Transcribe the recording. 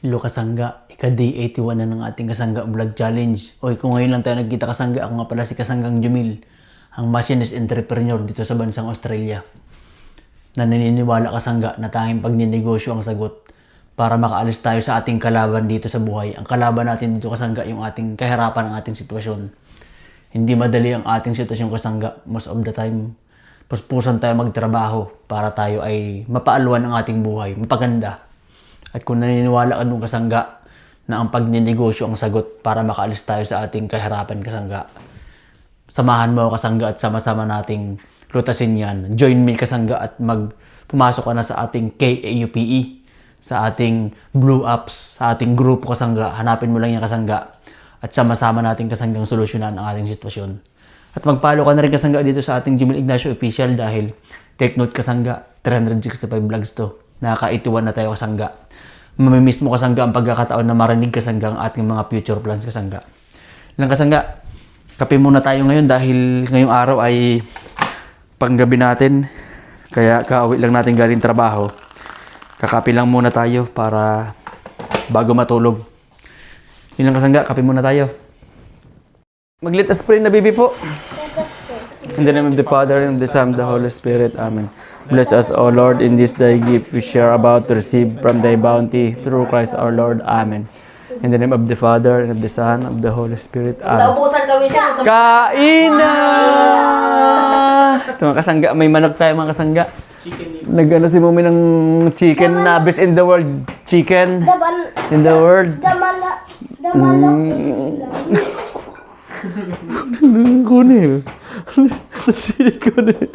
Hello Kasangga, ika-day 81 na ng ating Kasangga Vlog Challenge. Oy, kung ngayon lang tayo nagkita Kasangga, ako nga pala si Kasanggang Jumil, ang machinist entrepreneur dito sa bansang Australia. Na naniniwala Kasangga na tanging pagninegosyo ang sagot para makaalis tayo sa ating kalaban dito sa buhay. Ang kalaban natin dito Kasangga, yung ating kahirapan, ang ating sitwasyon. Hindi madali ang ating sitwasyon Kasangga, most of the time. Puspusan tayo magtrabaho para tayo ay mapaalwan ang ating buhay, mapaganda. At kung naniniwala ka nung Kasangga na ang pagninegosyo ang sagot para makaalis tayo sa ating kahirapan Kasangga, samahan mo Kasangga at sama-sama nating lutasin yan. Join me Kasangga at pumasok ka na sa ating KAUPE, sa ating Blue Apps, sa ating grupo Kasangga. Hanapin mo lang yan Kasangga at sama-sama nating Kasanggang solusyonan ang ating sitwasyon. At mag-follow ka na rin Kasangga dito sa ating Jumil Ignacio Official dahil take note Kasangga, 365 vlogs to. Nakaka-81 na tayo Kasangga. Mamimiss mo Kasangga ang pagkakataon na marinig Kasangga ang ating mga future plans Kasangga. Lang Kasangga, kape muna tayo ngayon dahil ngayong araw ay panggabi natin. Kaya kauwi lang natin galing trabaho. Kakape lang muna tayo para bago matulog. Yun lang Kasangga, kape muna tayo. Mag-let us pray na baby po. In the name of the Father, and of the Son, and of the Holy Spirit. Amen. Bless us, O Lord, in this thy gift which we are about to receive from thy bounty through Christ our Lord. Amen. In the name of the Father, and of the Son, and of the Holy Spirit. Amen. Naubusan kami siya. Kain na! Ito mga Kasangga, may manok tayo mga Kasangga. Nag-ano si Mumi ng chicken na best in the world. Chicken in the world. Kunil. Kunil.